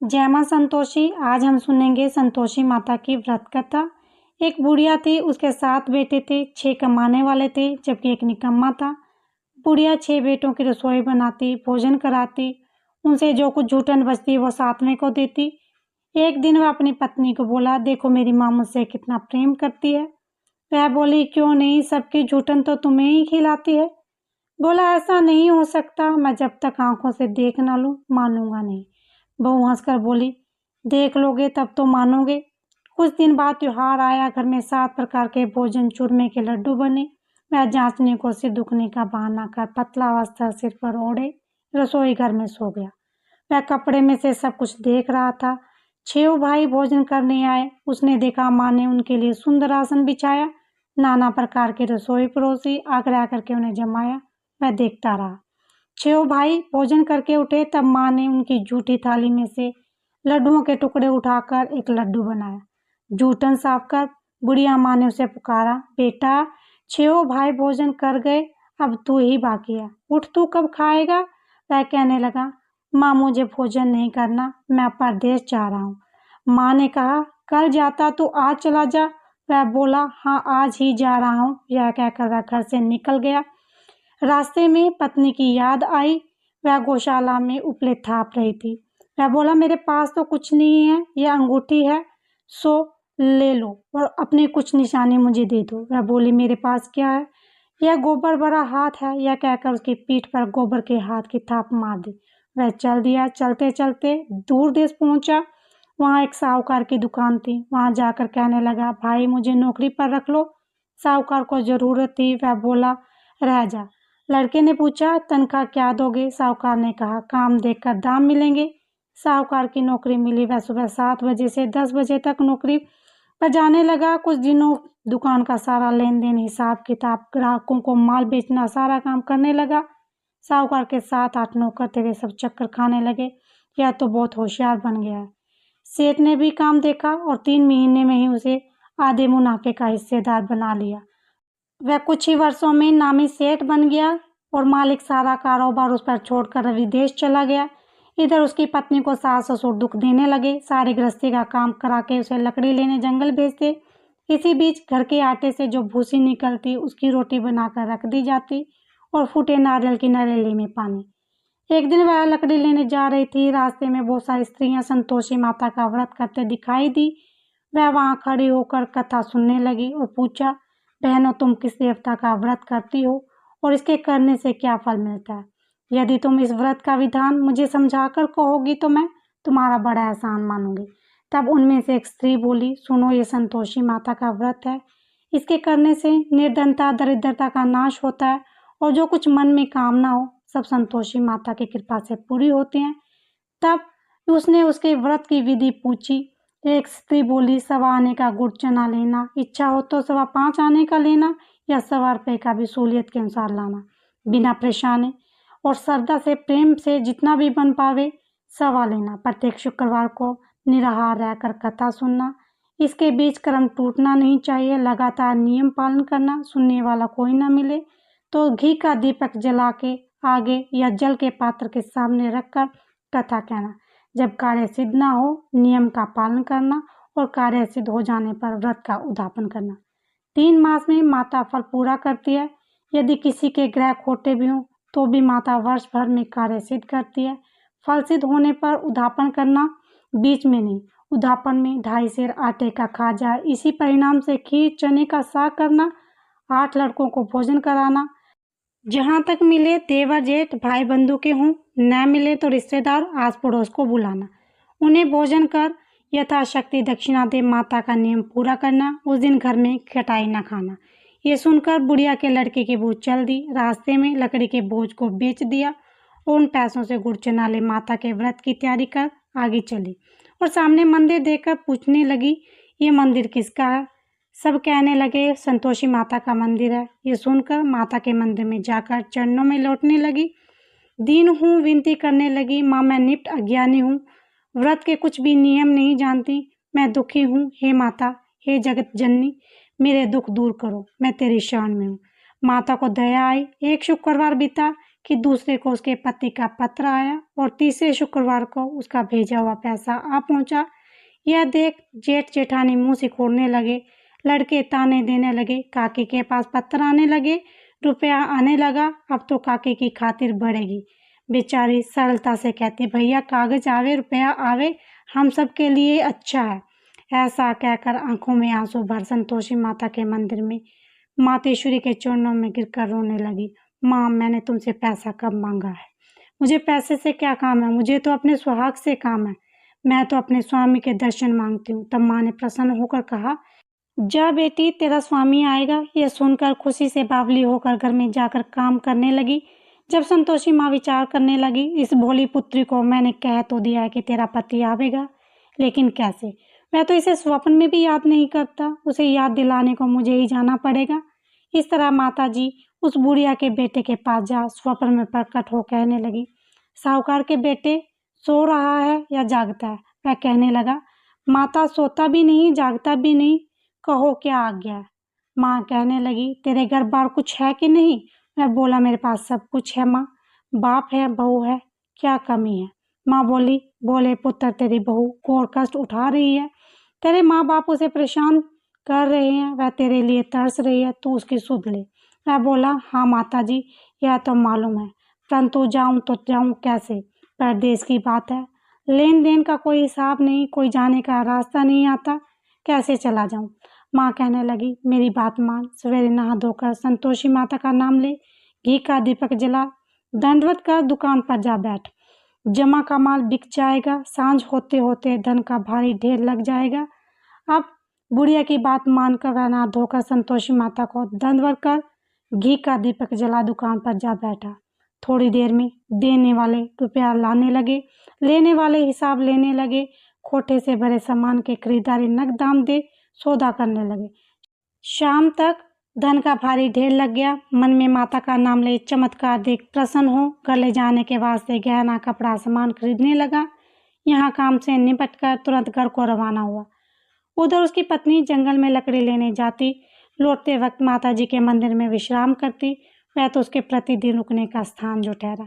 जय मां संतोषी। आज हम सुनेंगे संतोषी माता की व्रत कथा। एक बुढ़िया थी, उसके 7 बेटे थे। 6 कमाने वाले थे जबकि एक निकम्मा था। बुढ़िया 6 बेटों की रसोई बनाती, भोजन कराती, उनसे जो कुछ जूठन बचती वो 7वें को देती। एक दिन वह अपनी पत्नी को बोला, देखो मेरी माँ मुझसे कितना प्रेम करती है। वह बोली, क्यों नहीं, सबकी जूठन तो तुम्हें ही खिलाती है। बोला, ऐसा नहीं हो सकता, मैं जब तक आंखों से देख ना लूं मानूंगा नहीं। बहू हंसकर बोली, देख लोगे तब तो मानोगे। कुछ दिन बाद त्योहार आया। घर में 7 प्रकार के भोजन, चूरमे के लड्डू बने। वह जांचने को सिर दुखने का बहाना कर पतला वस्त्र सिर पर ओढ़े रसोई घर में सो गया। वह कपड़े में से सब कुछ देख रहा था। 6 भाई भोजन करने आए। उसने देखा माँ ने उनके लिए सुंदर आसन बिछाया, नाना प्रकार की रसोई परोसी, आग्रह करके उन्हें जमाया। वह देखता रहा। 6 भाई भोजन करके उठे तब माँ ने उनकी जूठी थाली में से लड्डुओं के टुकड़े उठाकर एक लड्डू बनाया। जूठन साफ कर बुढ़िया माँ ने उसे पुकारा, बेटा 6 भाई भोजन कर गए, अब तू ही बाकी है, उठ, तू कब खाएगा। वह कहने लगा, माँ मुझे भोजन नहीं करना, मैं परदेश जा रहा हूँ। माँ ने कहा, कल जाता तो आज चला जा। वह बोला, हाँ आज ही जा रहा हूँ। यह कहकर वह घर से निकल गया। रास्ते में पत्नी की याद आई। वह गौशाला में उपले थाप रही थी। वह बोला, मेरे पास तो कुछ नहीं है, यह अंगूठी है, सो ले लो और अपनी कुछ निशानी मुझे दे दो। वह बोली, मेरे पास क्या है, यह गोबर भरा हाथ है। यह कहकर उसकी पीठ पर गोबर के हाथ की थाप मार दी। वह चल दिया। चलते चलते दूर देश पहुंचा। वहां एक साहूकार की दुकान थी। वहां जाकर कहने लगा, भाई मुझे नौकरी पर रख लो। साहूकार को जरूरत थी। वह बोला, रह जा। लड़के ने पूछा, तनख्वाह क्या दोगे। साहूकार ने कहा, काम देखकर दाम मिलेंगे। साहूकार की नौकरी मिली। वह सुबह 7 बजे से 10 बजे तक नौकरी पर जाने लगा। कुछ दिनों दुकान का सारा लेन देन, हिसाब किताब, ग्राहकों को माल बेचना, सारा काम करने लगा। साहूकार के 7-8 नौकर थे, वे सब चक्कर खाने लगे, यह तो बहुत होशियार बन गया है। सेठ ने भी काम देखा और 3 महीने में ही उसे आधे मुनाफे का हिस्सेदार बना लिया। वह कुछ ही वर्षों में नामी सेठ बन गया और मालिक सारा कारोबार उस पर छोड़कर विदेश चला गया। इधर उसकी पत्नी को सास ससुर दुख देने लगे। सारे गृहस्थी का काम करा के उसे लकड़ी लेने जंगल भेजते। इसी बीच घर के आटे से जो भूसी निकलती उसकी रोटी बनाकर रख दी जाती और फूटे नारियल की नरेली में पानी। एक दिन वह लकड़ी लेने जा रही थी। रास्ते में बहुत सारी स्त्रियां संतोषी माता का व्रत करते दिखाई दी। वह वहां खड़ी होकर कथा सुनने लगी और पूछा, बहनों तुम किस देवता का व्रत करती हो और इसके करने से क्या फल मिलता है। यदि तुम इस व्रत का विधान मुझे समझाकर कहोगी तो मैं तुम्हारा बड़ा एहसान मानूंगी। तब उनमें से एक स्त्री बोली, सुनो, ये संतोषी माता का व्रत है। इसके करने से निर्धनता दरिद्रता का नाश होता है और जो कुछ मन में कामना हो सब संतोषी माता की कृपा से पूरी होती हैं। तब उसने उसके व्रत की विधि पूछी। एक स्त्री बोली, 1.25 आने का गुड़ चना लेना, इच्छा हो तो 5.25 आने का लेना या 1.25 रुपये का भी सहूलियत के अनुसार लाना, बिना परेशानी और श्रद्धा से प्रेम से जितना भी बन पावे सवा लेना। प्रत्येक शुक्रवार को निराहार रहकर कथा सुनना। इसके बीच कर्म टूटना नहीं चाहिए। लगातार नियम पालन करना। सुनने वाला कोई ना मिले तो घी का दीपक जला के आगे या जल के पात्र के सामने रखकर कथा कहना। जब कार्य सिद्ध ना हो नियम का पालन करना और कार्य सिद्ध हो जाने पर व्रत का उद्यापन करना। 3 मास में माता फल पूरा करती है। यदि किसी के ग्रह खोटे भी हों तो भी माता वर्ष भर में कार्य सिद्ध करती है। फल सिद्ध होने पर उद्यापन करना, बीच में नहीं। उद्यापन में 2.5 सेर आटे का खाजा, इसी परिणाम से खीर चने का साग करना, 8 लड़कों को भोजन कराना। जहाँ तक मिले देवर जेठ भाई बंधु के हों, न मिले तो रिश्तेदार आस पड़ोस को बुलाना। उन्हें भोजन कर यथाशक्ति दक्षिणा दे माता का नियम पूरा करना। उस दिन घर में खटाई न खाना। ये सुनकर बुढ़िया के लड़के की बहू चल दी। रास्ते में लकड़ी के बोझ को बेच दिया और उन पैसों से गुड़ चना ले माता के व्रत की तैयारी कर आगे चली और सामने मंदिर देखकर पूछने लगी, ये मंदिर किसका है। सब कहने लगे, संतोषी माता का मंदिर है। ये सुनकर माता के मंदिर में जाकर चरणों में लौटने लगी। दीन हूँ, विनती करने लगी, माँ मैं निप्ट अज्ञानी हूँ, व्रत के कुछ भी नियम नहीं जानती, मैं दुखी हूँ। हे माता, हे जगत जननी, मेरे दुख दूर करो, मैं तेरी शरण में हूँ। माता को दया आई। एक शुक्रवार बीता, कि दूसरे को उसके पति का पत्र आया और तीसरे शुक्रवार को उसका भेजा हुआ पैसा आ पहुंचा। यह देख जेठ जेठानी मुंह सिकोड़ने लगे। लड़के ताने देने लगे। काकी के पास पत्र आने लगे, रुपया आने लगा, अब तो काकी की खातिर बढ़ेगी। बेचारी सरलता से कहती, भैया कागज आवे रुपया आवे, हम सब के लिए अच्छा है। ऐसा कहकर आंखों में आंसू भर संतोषी माता के मंदिर में मातेश्वरी के चरणों में गिरकर रोने लगी। माँ, मैंने तुमसे पैसा कब मांगा है? मुझे पैसे से क्या काम है? मुझे तो अपने सुहाग से काम है। मैं तो अपने स्वामी के दर्शन मांगती हूँ। तब माँ ने प्रसन्न होकर कहा, जा बेटी, तेरा स्वामी आएगा। यह सुनकर खुशी से बावली होकर घर में जाकर काम करने लगी। जब संतोषी माँ विचार करने लगी, इस भोली पुत्री को मैंने कह तो दिया है कि तेरा पति आवेगा, लेकिन कैसे? मैं तो इसे स्वप्न में भी याद नहीं करता। उसे याद दिलाने को मुझे ही जाना पड़ेगा। इस तरह माताजी उस बुढ़िया के बेटे के पास जा स्वप्न में प्रकट हो कहने लगी, साहूकार के बेटे सो रहा है या जागता है? वह कहने लगा, माता सोता भी नहीं जागता भी नहीं, कहो क्या आज्ञा है? माँ कहने लगी, तेरे घर बार कुछ है कि नहीं? वह बोला, मेरे पास सब कुछ है माँ, बाप है बहू है, क्या कमी है? माँ बोली, बोले पुत्र, तेरी बहू घोर कष्ट उठा रही है, तेरे माँ बाप उसे परेशान कर रहे हैं, वह तेरे लिए तरस रही है, तू उसकी सुध ले। वह बोला, हाँ माता जी, यह तो मालूम है, परंतु जाऊं तो जाऊं कैसे? परदेश की बात है, लेन देन का कोई हिसाब नहीं, कोई जाने का रास्ता नहीं आता, कैसे चला जाऊं? माँ कहने लगी, मेरी बात मान, सवेरे नहा धोकर संतोषी माता का नाम ले, घी का दीपक जला, दंडवत कर दुकान पर जा बैठ। जमा का माल बिक जाएगा, सांझ होते होते धन का भारी ढेर लग जाएगा। अब बुढ़िया की बात मानकर वह नहा धोकर संतोषी माता को दंडवत कर घी का दीपक जला दुकान पर जा बैठा। थोड़ी देर में देने वाले रुपया लाने लगे, लेने वाले हिसाब लेने लगे, खोटे से भरे सामान के खरीदारी नकद दाम दे सौदा करने लगे। शाम तक धन का भारी ढेर लग गया। मन में माता का नाम ले चमत्कार देख प्रसन्न हो घर ले जाने के वास्ते गहना कपड़ा सामान खरीदने लगा। यहाँ काम से निपट कर तुरंत घर को रवाना हुआ। उधर उसकी पत्नी जंगल में लकड़ी लेने जाती, लौटते वक्त माता जी के मंदिर में विश्राम करती। वह तो उसके प्रतिदिन रुकने का स्थान जो ठहरा।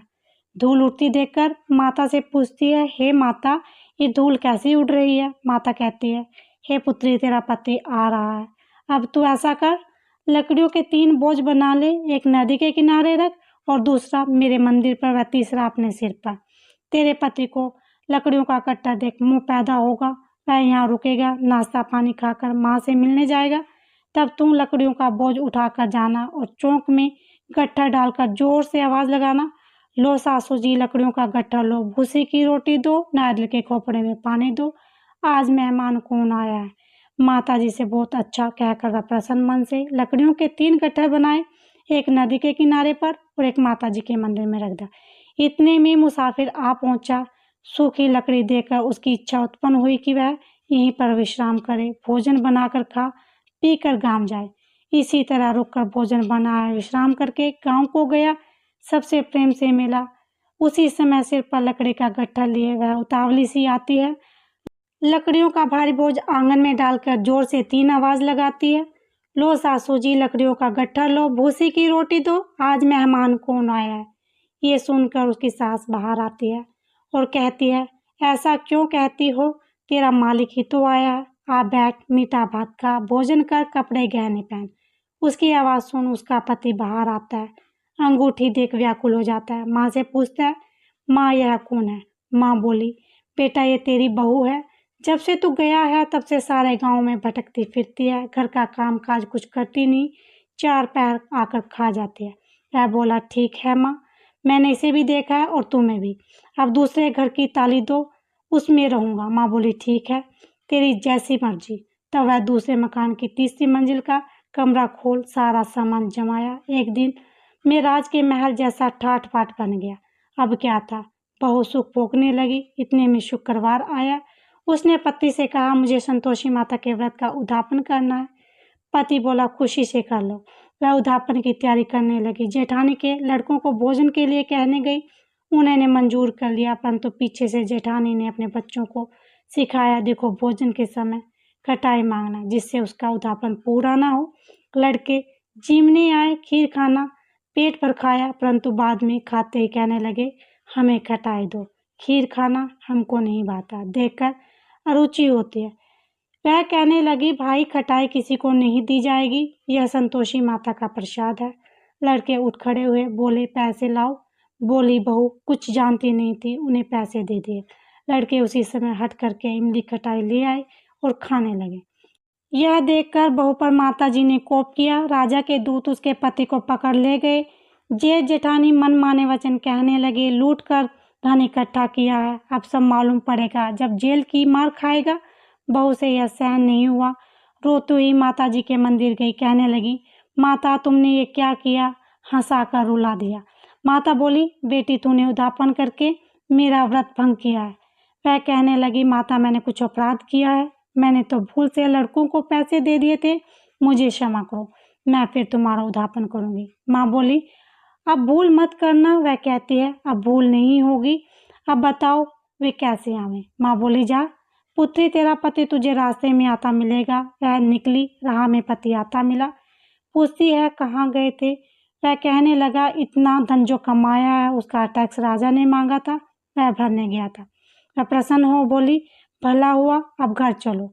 धूल उड़ती देखकर माता से पूछती है, हे माता, ये धूल कैसी उड़ रही है? माता कहती है, हे पुत्री, तेरा पति आ रहा है, अब तू ऐसा कर, लकड़ियों के 3 बोझ बना ले, एक नदी के किनारे रख और दूसरा मेरे मंदिर पर व तीसरा अपने सिर पर। तेरे पति को लकड़ियों का कट्टा देख मुंह पैदा होगा, वह यहाँ रुकेगा, नाश्ता पानी खाकर माँ से मिलने जाएगा। तब तुम लकड़ियों का बोझ उठाकर जाना और चौक में गट्ठा डालकर जोर से आवाज लगाना, लो सासू जी लकड़ियों का गट्ठा लो, भूसी की रोटी दो, नारियल के खोपड़े में पानी दो, आज मेहमान कौन आया है? माता जी से बहुत अच्छा कहकर वह प्रसन्न मन से लकड़ियों के 3 गट्ठे बनाए, एक नदी के किनारे पर और एक माता जी के मंदिर में रख दिया। इतने में मुसाफिर आ पहुंचा। सूखी लकड़ी देकर उसकी इच्छा उत्पन्न हुई कि वह यहीं पर विश्राम करे, भोजन बनाकर खा पी कर गांव जाए। इसी तरह रुककर भोजन बनाया, विश्राम करके गांव को गया, सबसे प्रेम से मिला। उसी समय सिर पर लकड़ी का गट्ठा लिए वह उतावली सी आती है, लकड़ियों का भारी बोझ आंगन में डालकर जोर से 3 आवाज लगाती है, लो सासू जी लकड़ियों का गट्ठा लो, भूसी की रोटी दो, आज मेहमान कौन आया है? ये सुनकर उसकी सास बाहर आती है और कहती है, ऐसा क्यों कहती हो? तेरा मालिक ही तो आया है, आ बैठ, मीठा भात खा, भोजन कर, कपड़े गहने पहन। उसकी आवाज़ सुन उसका पति बाहर आता है, अंगूठी देख व्याकुल हो जाता है। माँ से पूछता है, माँ यह कौन है? माँ बोली, बेटा ये तेरी बहू है, जब से तू गया है तब से सारे गांव में भटकती फिरती है, घर का काम काज कुछ करती नहीं, 4 पैर आकर खा जाती है। वह बोला, ठीक है माँ, मैंने इसे भी देखा है और तुम्हें भी, अब दूसरे घर की ताली दो, उसमें रहूंगा। माँ बोली, ठीक है, तेरी जैसी मर्जी। तब वह दूसरे मकान की 3री मंजिल का कमरा खोल सारा सामान जमाया। एक दिन में राज के महल जैसा ठाट बाट बन गया। अब क्या था, बहू सुख भोगने लगी। इतने में शुक्रवार आया। उसने पति से कहा, मुझे संतोषी माता के व्रत का उद्यापन करना है। पति बोला, खुशी से कर लो। वह उद्यापन की तैयारी करने लगी। जेठानी के लड़कों को भोजन के लिए कहने गई, उन्होंने मंजूर कर लिया, परंतु पीछे से जेठानी ने अपने बच्चों को सिखाया, देखो भोजन के समय खटाई मांगना, जिससे उसका उद्यापन पूरा ना हो। लड़के जिमने आए, खीर खाना पेट भर खाया, परंतु बाद में खाते ही कहने लगे, हमें खटाई दो, खीर खाना हमको नहीं भाता, देखकर अरुचि होती है। वह कहने लगी, भाई खटाई किसी को नहीं दी जाएगी, यह संतोषी माता का प्रसाद है। लड़के उठ खड़े हुए, बोले पैसे लाओ। बोली बहू कुछ जानती नहीं थी, उन्हें पैसे दे दिए। लड़के उसी समय हट करके इमली खटाई ले आए और खाने लगे। यह देखकर बहू पर माताजी ने कोप किया। राजा के दूत उसके पति को पकड़ ले गए। जेठ जेठानी मनमाने वचन कहने लगे, लूट कर धन इकट्ठा किया है, अब सब मालूम पड़ेगा जब जेल की मार खाएगा। बहू से यह सहन नहीं हुआ, रोती हुई माताजी के मंदिर गई, कहने लगी, माता तुमने ये क्या किया? हंसाकर रुला दिया। माता बोली, बेटी तूने उद्यापन करके मेरा व्रत भंग किया है। वह कहने लगी, माता मैंने कुछ अपराध किया है, मैंने तो भूल से लड़कों को पैसे दे दिए थे, मुझे क्षमा करो, मैं फिर तुम्हारा उद्यापन करूंगी। माँ बोली, अब भूल मत करना। वह कहती है, अब भूल नहीं होगी, अब बताओ वे कैसे आवे? माँ बोली, जा पुत्री, तेरा पति तुझे रास्ते में आता मिलेगा। वह निकली, राह में पति आता मिला। पूछती है, कहाँ गए थे? वह कहने लगा, इतना धन जो कमाया है उसका टैक्स राजा ने मांगा था, वह भरने गया था। वह प्रसन्न हो बोली, भला हुआ, अब घर चलो।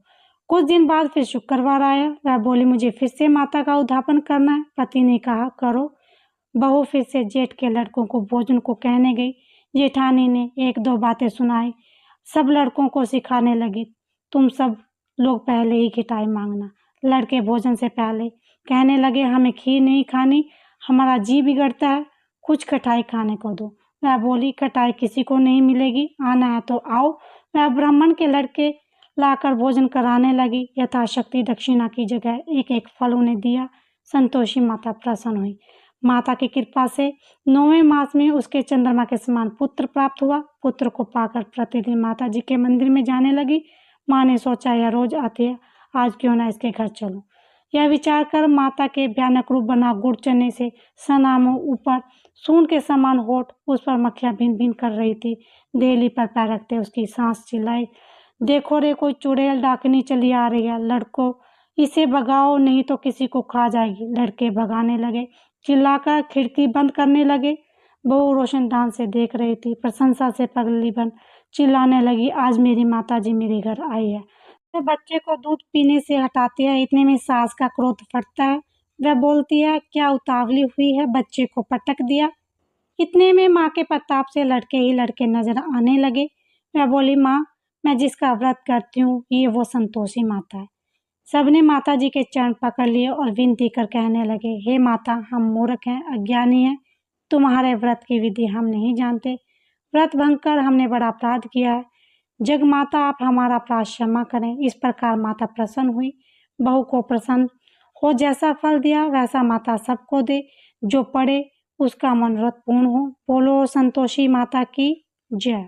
कुछ दिन बाद फिर शुक्रवार आया। वह बोली, मुझे फिर से माता का उद्यापन करना है। पति ने कहा, करो। बहू फिर से जेठ के लड़कों को भोजन को कहने गई। जेठानी ने एक दो बातें सुनाई, सब लड़कों को सिखाने लगी, तुम सब लोग पहले ही खिटाई मांगना। लड़के भोजन से पहले कहने लगे, हमें खीर नहीं खानी, हमारा जी बिगड़ता है, कुछ खटाई खाने को दो। वह बोली, खटाई किसी को नहीं मिलेगी, आना है तो आओ। वह ब्राह्मण के लड़के लाकर भोजन कराने लगी। यथाशक्ति दक्षिणा की जगह एक एक फल उन्हें दिया। संतोषी माता प्रसन्न हुई। माता की कृपा से 9वें मास में उसके चंद्रमा के समान पुत्र प्राप्त हुआ। पुत्र को पाकर प्रतिदिन माता जी के मंदिर में जाने लगी। माँ ने सोचा, यह रोज आती है, आज क्यों ना इसके घर चलो। यह विचार कर माता के भयानक रूप बना गुड़ चने से सनामों ऊपर सून के समान होठ, उस पर मक्खियां भिन भिन कर रही थी। देहली पर पैर रखते उसकी सांस चिल्लाई, देखो रे, कोई चुड़ैल डाकनी चली आ रही है, लड़को इसे भगाओ नहीं तो किसी को खा जाएगी। लड़के भगाने लगे, चिल्लाकर खिड़की बंद करने लगे। बहू रोशनदान से देख रही थी, प्रशंसा से पगली बन चिल्लाने लगी, आज मेरी माताजी मेरे घर आई है। वह बच्चे को दूध पीने से हटाती है, इतने में सास का क्रोध फटता है। वह बोलती है, क्या उतावली हुई है, बच्चे को पटक दिया। इतने में माँ के प्रताप से लड़के ही लड़के नजर आने लगे। वह बोली, माँ मैं जिसका व्रत करती हूँ ये वो संतोषी माता है। सबने माता जी के चरण पकड़ लिए और विनती कर कहने लगे, हे माता, हम मूर्ख हैं, अज्ञानी हैं, तुम्हारे व्रत की विधि हम नहीं जानते, व्रत भंग कर हमने बड़ा अपराध किया है, जग माता आप हमारा अपराध क्षमा करें। इस प्रकार माता प्रसन्न हुई। बहू को प्रसन्न हो जैसा फल दिया वैसा माता सबको दे, जो पड़े उसका मनोरथ पूर्ण हो। बोलो संतोषी माता की जय।